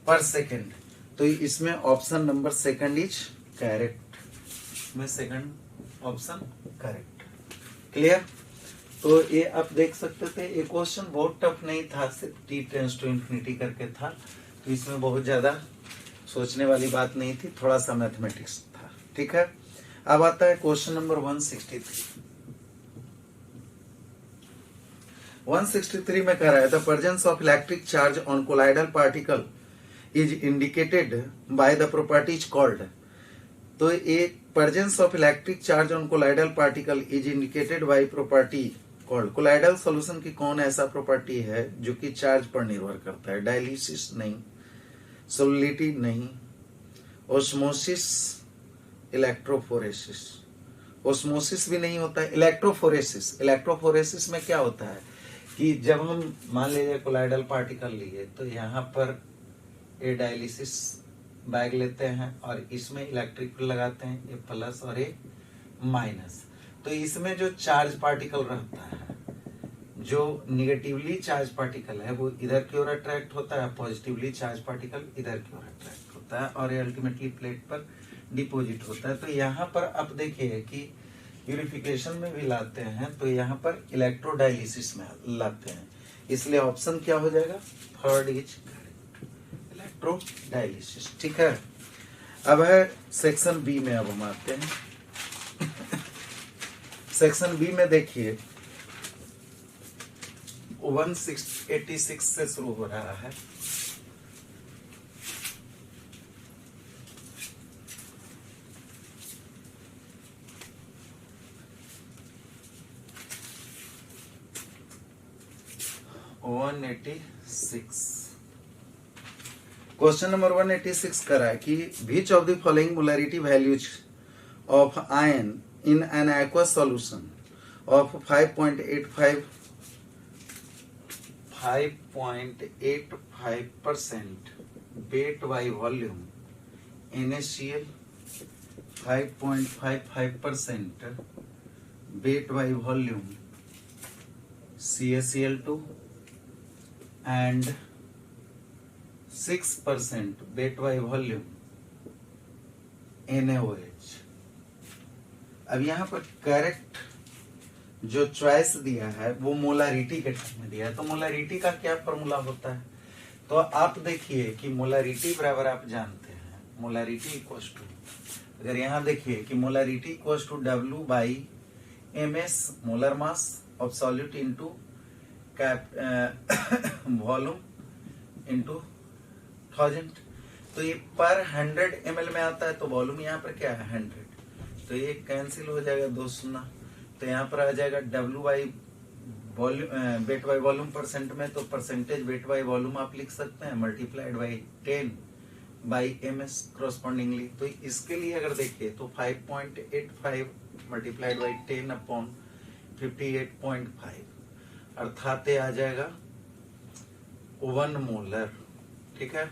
पर सेकंड। तो इसमें option number second is correct, में सेकंड ऑप्शन करेक्ट। क्लियर, तो ये आप देख सकते थे, ये क्वेश्चन बहुत टफ नहीं था, सिर्फ t टेंड्स टू इंफिनिटी करके था, तो इसमें बहुत ज्यादा सोचने वाली बात नहीं थी, थोड़ा सा मैथमेटिक्स था। ठीक है, अब आता है क्वेश्चन नंबर 163। 163 में कह रहा है the presence of electric charge on colloidal particle is indicated by the properties called. तो एक presence of electric charge on colloidal particle is indicated by property called. Colloidal solution की कौन ऐसा प्रॉपर्टी है जो कि चार्ज पर निर्भर करता है? डायलिसिस नहीं, सोलिडिटी नहीं, ओस्मोसिस, इलेक्ट्रोफोरेसिस। ओस्मोसिस भी नहीं होता है, इलेक्ट्रोफोरेसिस। इलेक्ट्रोफोरेसिस में क्या होता है कि जब हम मान लीजिए कोलाइडल पार्टिकल लिए तो यहाँ पर ये डायलिसिस बैग लेते हैं और इसमें इलेक्ट्रिक लगाते हैं, ये प्लस और ये माइनस। तो इसमें जो चार्ज पार्टिकल रहता है, जो निगेटिवली चार्ज पार्टिकल है वो इधर की ओर अट्रैक्ट होता है, पॉजिटिवली चार्ज पार्टिकल इधर की ओर अट्रैक्ट होता है और ये अल्टीमेटली प्लेट पर डिपॉजिट होता है। तो यहाँ पर आप देखिए कि प्यूरिफिकेशन में भी लाते हैं तो यहाँ पर इलेक्ट्रोडायलिसिस में लाते हैं, इसलिए ऑप्शन क्या हो जाएगा? Third is electrodialysis. ठीक है, अब है सेक्शन बी में। अब हम आते हैं सेक्शन बी में। देखिए 186 से शुरू हो रहा है। क्वेश्चन नंबर 186 करा है कि which of the following molarity values of ion in an aqueous solution of 5.85% weight by volume NaCl, 5.55% weight by volume CaCl2 and 6% weight by volume NaOH। अब यहाँ पर करेक्ट जो चॉइस दिया है वो मोलारिटी के टर्म में दिया है। तो मोलारिटी का क्या फॉर्मूला होता है? तो आप देखिए कि मोलारिटी बराबर आप जानते हैं, मोलारिटी इक्वल्स टू, अगर यहाँ देखिए कि molarity equals to W by MS molar mass of solute into volume into 1000। तो ये पर 100 ml में आता है, तो वॉल्यूम यहाँ पर क्या है? 100। तो ये कैंसिल हो जाएगा, 2 शून्य। तो यहाँ पर आ जाएगा W by volume, weight by volume percent में, तो परसेंटेज वेट बाई वॉल्यूम आप लिख सकते हैं मल्टीप्लाइड बाई 10 बाई MS क्रॉसपॉन्डिंगली। तो इसके लिए अगर देखिए तो 5.85 मल्टीप्लाइड बाई 10 अपॉन 58.5 अर्थात आ जाएगा 1 मोलर। ठीक है,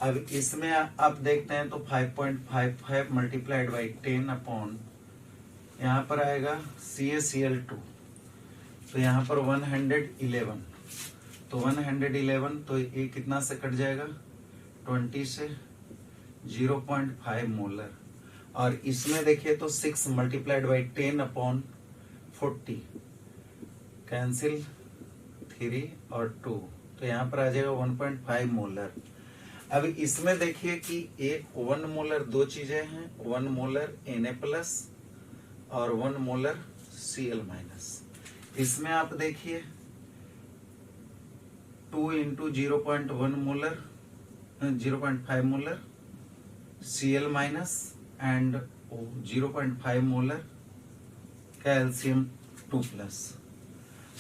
अब इसमें आप देखते हैं तो 5.55 मल्टीप्लाइड बाई 10 अपॉन यहाँ पर आएगा CaCl2, तो यहाँ पर 111। तो 111 तो ये कितना से कट जाएगा? 20 से 0.5 मोलर। और इसमें देखिए तो 6 मल्टीप्लाइड बाई 10 अपॉन 40 कैंसिल 3 और 2, तो यहाँ पर आ जाएगा 1.5 मोलर। अब इसमें देखिए कि एक 1 मोलर, दो चीजें हैं, 1 मोलर Na प्लस और 1 मोलर Cl माइनस। इसमें आप देखिए 2 into 0.1 molar 0.5 molar Cl minus and 0.5 molar calcium 2 plus.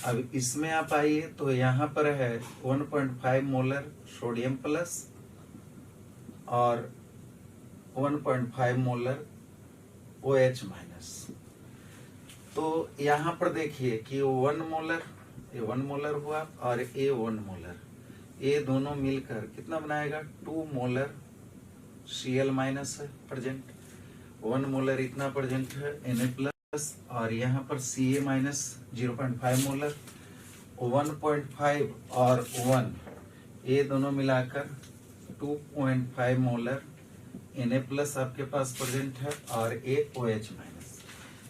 अब इसमें आप आइए तो यहाँ पर है 1.5 मोलर सोडियम प्लस और 1.5 मोलर OH माइनस। तो यहाँ पर देखिए कि 1 मोलर, ये 1 मोलर हुआ और ये 1 मोलर, ये दोनों मिलकर कितना बनाएगा? 2 मोलर Cl माइनस है प्रेजेंट, 1 मोलर इतना प्रेजेंट है Na प्लस, और यहाँ पर Ca माइनस 0.5 मोलर, 1.5 और 1 ये दोनों मिलाकर 2.5 मोलर Na प्लस आपके पास प्रेजेंट है और ये OH माइनस।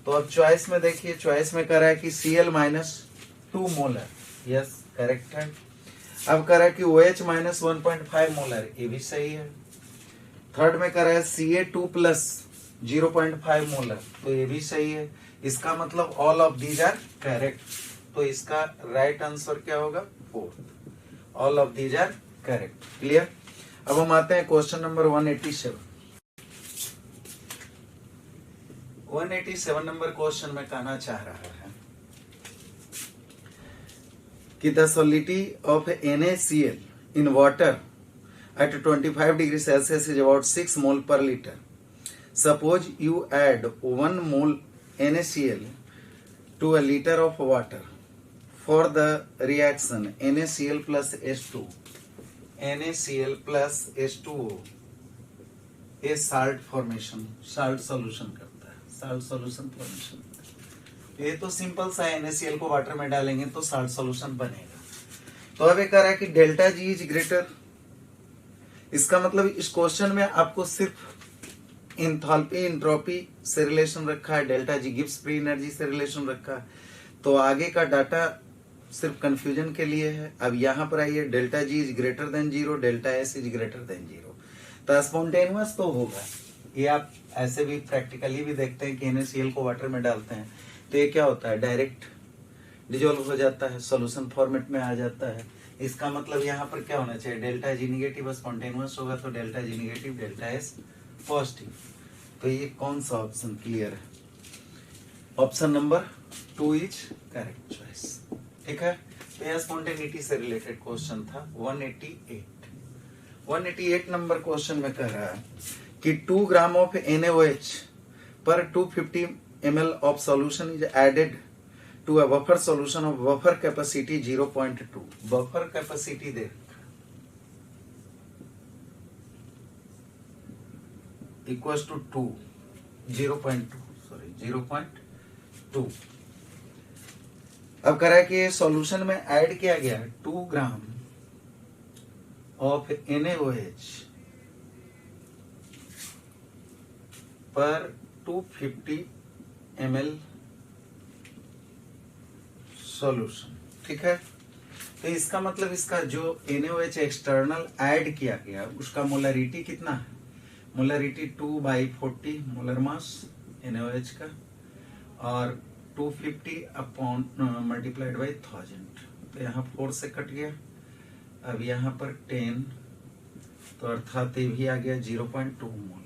तो अब चॉइस में देखिए, चॉइस में कह रहा है कि Cl minus 2 molar, yes correct है। अब कह रहा है कि OH माइनस 1.5 मोलर, ये भी सही है। थर्ड में कह रहा है Ca2 प्लस 0.5 मोलर, तो ये भी सही है। इसका मतलब all of these are correct, तो इसका राइट आंसर क्या होगा? Fourth. All of these are correct. Clear? अब हम आते हैं क्वेश्चन नंबर 187। 187 नंबर क्वेश्चन में कहना चाह रहा है कि the solidity of NaCl in water at 25 degree Celsius is about 6 mole per liter. Suppose you add 1 mole NaCl to a liter of water. For the reaction NaCl plus H2, NaCl plus H2O a salt formation, salt solution करता है, salt solution formation। ये तो simple सा है, NaCl को water में डालेंगे तो साल्ट सॉल्यूशन बनेगा। तो अब ये कह रहा है कि डेल्टा जी इज ग्रेटर, इसका मतलब इस क्वेश्चन में आपको सिर्फ इंथैल्पी एंट्रोपी से रिलेशन रखा है, delta G Gibbs free energy से रिलेशन रखा है, तो आगे का डाटा सिर्फ कंफ्यूजन के लिए है। अब यहाँ पर आइए, delta G is greater than 0, delta S is greater than 0, तो स्पॉन्टेनियस तो होगा। ये आप ऐसे भी प्रैक्टिकली भी देखते हैं कि NaCl को वाटर में डालते हैं तो ये क्या होता है, डायरेक्ट डिजोल्व हो जाता है, सॉल्यूशन फॉर्मेट में आ जाता है। इसका मतलब यहाँ पर क्या होना चाहिए, डेल्टा जी निगेटिव स्पॉन्टेनियस होगा तो delta G negative, delta S positive. तो ये कौन सा ऑप्शन क्लियर है? Option number 2 is correct choice. ठीक है, तो यह स्पॉन्टेनिटी से रिलेटेड क्वेश्चन था 188। 188 नंबर क्वेश्चन में कह रहा है कि 2 ग्राम ऑफ NaOH पर 250 ml of solution is added to a buffer solution of buffer capacity 0.2. buffer capacity they equals to 2, 0.2 sorry 0.2। अब कह रहा है कि सॉल्यूशन में ऐड किया गया 2 ग्राम ऑफ NaOH पर 250 ml सॉल्यूशन। ठीक है, तो इसका मतलब इसका जो NaOH एक्सटर्नल ऐड किया गया उसका मोलरिटी कितना है? मोलरिटी 2/40 मोलर मास NaOH का, और 250 अपॉन मल्टीप्लाइड बाई 1000, तो यहाँ 4 से कट गया। अब यहाँ पर 10, तो अर्थात ये भी आ गया 0.2 मोलर।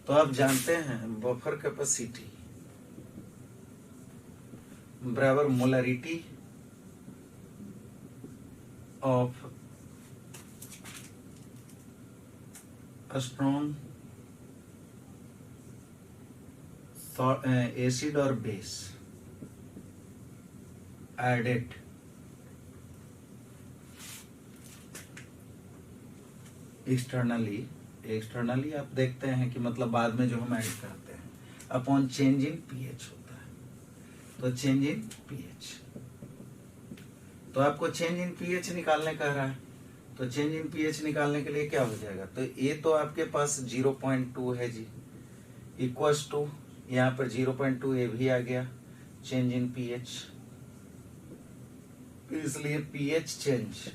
तो आप जानते हैं बफर कैपेसिटी बराबर मोलरिटी ऑफ स्ट्रॉन्ग एसिड और बेस एडेड एक्सटर्नली आप देखते हैं कि मतलब बाद में जो हम ऐड करते हैं अपॉन चेंज इन पीएच होता है। तो चेंज इन पीएच, तो आपको चेंज इन पीएच निकालने कह रहा है, तो चेंज इन पीएच निकालने के लिए क्या हो जाएगा, तो ये तो आपके पास 0.2 है जी, इक्वल्स टू यहाँ पर 0.2 ये भी आ गया चेंज इन पीएच, इसलिए pH change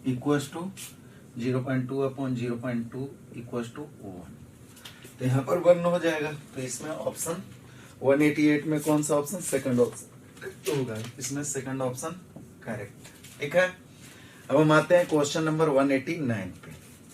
equals to 0.2 upon 0.2 equals to 1, तो यहाँ पर 1 हो जाएगा। तो इसमें ऑप्शन 188 में कौन सा ऑप्शन? सेकंड ऑप्शन होगा, इसमें सेकंड ऑप्शन करेक्ट। ठीक है, अब हम आते हैं क्वेश्चन नंबर 189 पे।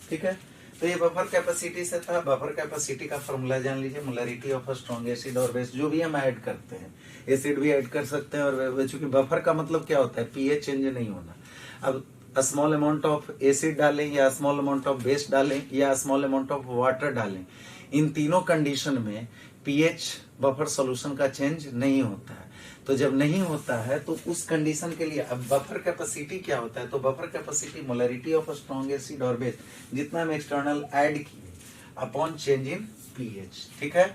ठीक है, तो ये बफर कैपेसिटी से था। बफर कैपेसिटी का फॉर्मूला जान लीजिए, मोलरिटी ऑफ स्ट्रॉन्ग एसिड और बेस, जो भी हम ऐड करते हैं, एसिड भी ऐड कर सकते हैं और चूंकि बफर का मतलब क्या होता है, पीएच चेंज नहीं होना। अब स्मॉल अमाउंट ऑफ एसिड डालें या स्मॉल अमाउंट ऑफ बेस डालें या स्मॉल अमाउंट ऑफ वाटर डालें, इन तीनों कंडीशन में पीएच बफर सॉल्यूशन का चेंज नहीं होता है। तो जब नहीं होता है तो उस कंडीशन के लिए अब बफर कैपेसिटी क्या होता है, तो buffer capacity molarity of strong acid और बेस जितना हम एक्सटर्नल ऐड किए अपॉन चेंज इन पीएच। ठीक है,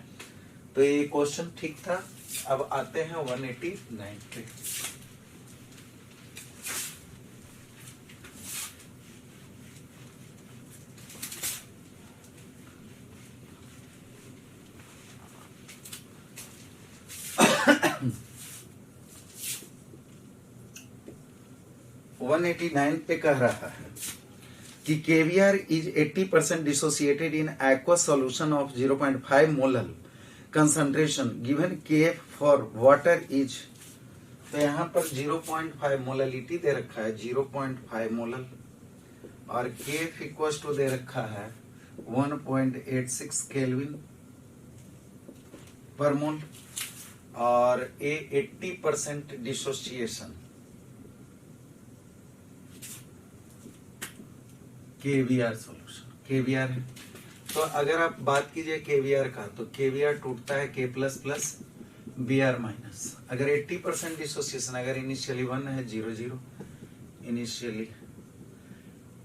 तो ये क्वेश्चन ठीक था। अब आते हैं 189 पे। वन 189 पे कह रहा है कि KVR is 80% dissociated in aqueous solution of 0.5 molar concentration given Kf for water is, तो यहाँ पर 0.5 मोललिटी दे रखा है 0.5 मोलल और Kf इक्वल टू दे रखा है 1.86 केल्विन पर मोल और A 80% dissociation KVR solution KVR है। तो अगर आप बात कीजिए KVR का तो KVR टूटता है K plus plus Br minus. अगर 80% डिसोसिएशन, अगर इनिशियली 1 है 0 इनिशियली,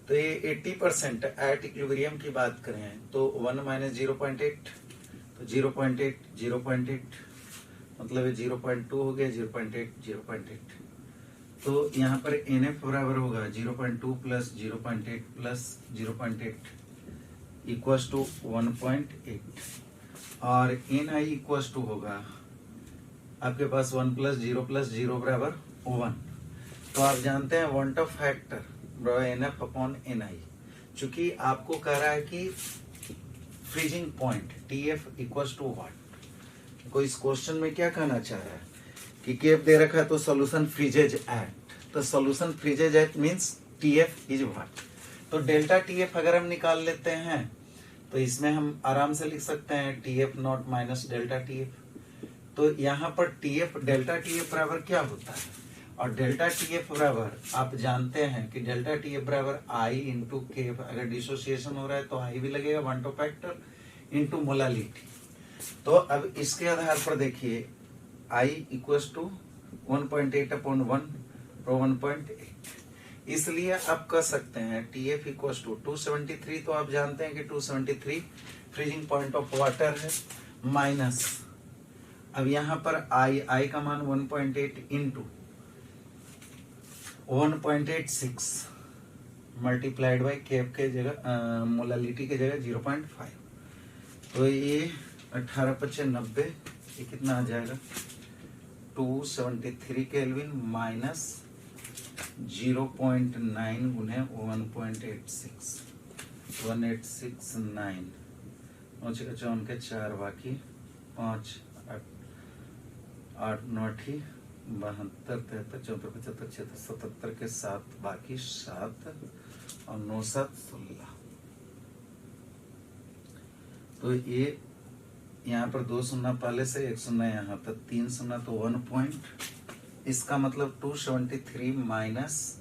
तो ये 80% एट इक्विलिब्रियम की बात करें तो 1 माइनस 0.8 तो 0.8 मतलब ये 0.2 हो गया 0.8 तो यहाँ पर NF बराबर होगा 0.2 प्लस 0.8 प्लस 0.8 इक्वल्स टू 1.8 और NI इक्वल्स टू होगा आपके पास 1 प्लस 0 बराबर 1। तो आप जानते हैं van't Hoff factor NF upon NI, चूंकि आपको कह रहा है कि freezing point TF equals to what. कोई इस क्वेश्चन में क्या कहना चाह रहा है कि केफ दे रखा है तो सॉल्यूशन फ्रीजेज एट, तो solution freezes at means TF is what. तो डेल्टा TF अगर हम निकाल लेते हैं तो इसमें हम आराम से लिख सकते हैं TF not minus delta TF। तो यहाँ पर TF डेल्टा TF बराबर क्या होता है, और डेल्टा TF बराबर आप जानते हैं कि डेल्टा TF बराबर I इंटू के, अगर डिसोसिएशन हो रहा है तो I भी लगेगा want Hoff factor into molality. तो अब इसके आधार पर देखिए I इक्वल्स टू 1.8 अपॉन 1 और 1.8, इसलिए आप कह सकते हैं TF इक्वल्स टू 273। तो आप जानते हैं कि 273 फ्रीजिंग पॉइंट ऑफ वाटर है माइनस, अब यहाँ पर I का मान 1.8 इंटू 1.86 मल्टीप्लाइड बाई केफ के जगह मोलालिटी के जगह 0.5, तो ये 18 पचे 90, ये कितना आ जाएगा 273 केल्विन माइनस 0.9 गुने 1.86 1869 9 के 54 के 4 बाकी 5 8 9 72 73 74 75 76 77 के 7 बाकी 7 और 9 7 16। तो ये यहाँ पर 2 शून्य पहले से 1 शून्य यहाँ तक 3 शून्य तो 1 पॉइंट, इसका मतलब 273 माइनस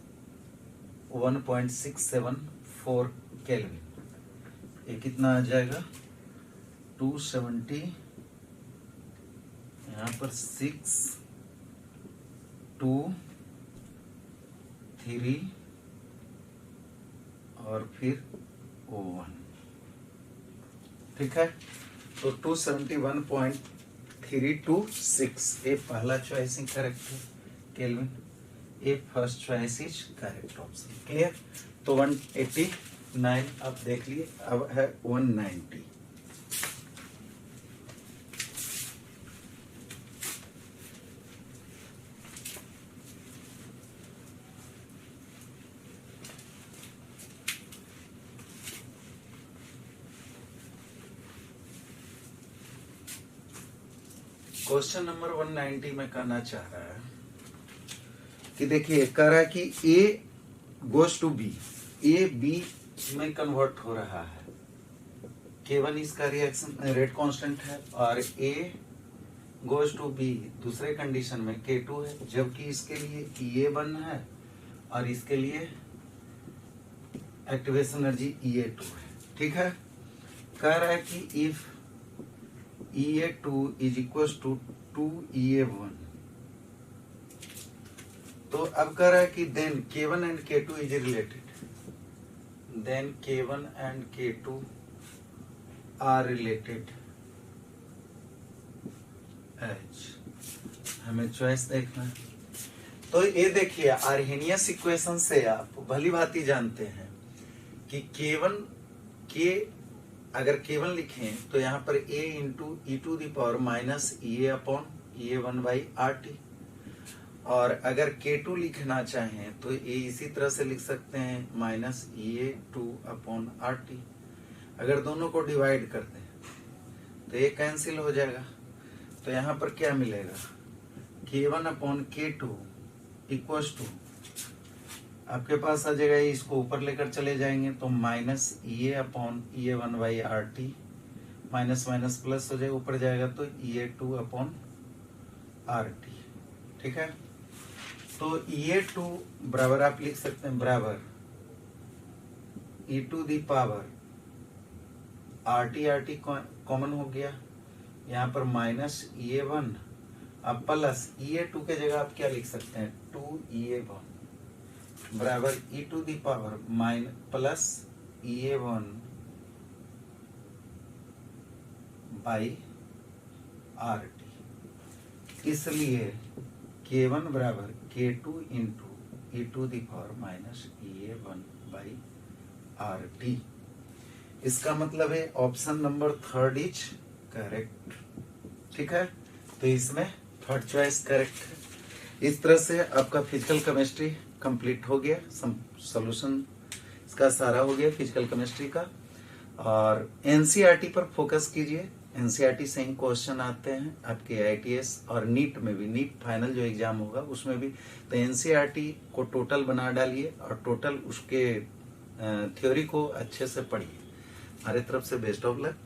1.674 केल्विन, ये कितना आ जाएगा 270 यहाँ पर 6 2 3 और फिर 1, ठीक है। तो 271.326 ये पहला चॉइस ही करेक्ट है केल्विन, ये first choice is correct option. Clear. तो 189 अब देख लिए, अब है 190। क्वेश्चन नंबर 190 में कहना चाह रहा है कि देखिए कह रहा है कि A goes to B, A B में कन्वर्ट हो रहा है, K1 इसका रिएक्शन रेट कांस्टेंट है और A गोज टू B दूसरे कंडीशन में K2 है, जबकि इसके लिए EA1 है और इसके लिए एक्टिवेशन एनर्जी EA2 है, ठीक है। कह रहा है कि if EA2 is equals to 2EA1, तो अब कह रहा है कि then K1 and K2 is related, then K1 and K2 are related as, हमें चॉइस देखना है। तो ये देखिए आर्हेनियस इक्वेशन से आप भली भांति जानते हैं कि K1 के अगर K1 लिखें तो यहाँ पर A into E to the power minus EA upon EA1 by RT, और अगर K2 लिखना चाहें तो ये इसी तरह से लिख सकते हैं -EA2/RT। अगर दोनों को डिवाइड कर दें तो ये कैंसिल हो जाएगा, तो यहाँ पर क्या मिलेगा, K1/K2 इक्वल्स टू, आपके पास आ जाएगा, इसको ऊपर लेकर चले जाएंगे तो -EA/EA1/RT, माइनस माइनस प्लस हो जाएगा, ऊपर जाएगा तो EA2/RT। ठीक है, तो EA2 बराबर आप लिख सकते हैं बराबर e⁻RT, RT कॉमन हो गया, यहाँ पर -EA1 अब प्लस EA2 के जगह आप क्या लिख सकते हैं 2EA1 बराबर e⁻ प्लस EA1/RT। इसलिए K1 बराबर K2 इंटू e⁻-EA1/RT। इसका मतलब है ऑप्शन नंबर 3 इज करेक्ट। ठीक है, तो इसमें थर्ड चॉइस करेक्ट है। इस तरह से आपका फिजिकल केमिस्ट्री कंप्लीट हो गया, सॉल्यूशन इसका सारा हो गया फिजिकल केमिस्ट्री का। और एनसीईआरटी पर फोकस कीजिए, एनसीईआरटी से ही क्वेश्चन आते हैं आपके IITS और नीट में भी, नीट फाइनल जो एग्जाम होगा उसमें भी। तो एनसीईआरटी को टोटल बना डालिए और टोटल उसके थ्योरी को अच्छे से पढ़िए। हमारे तरफ से बेस्ट ऑफ लक।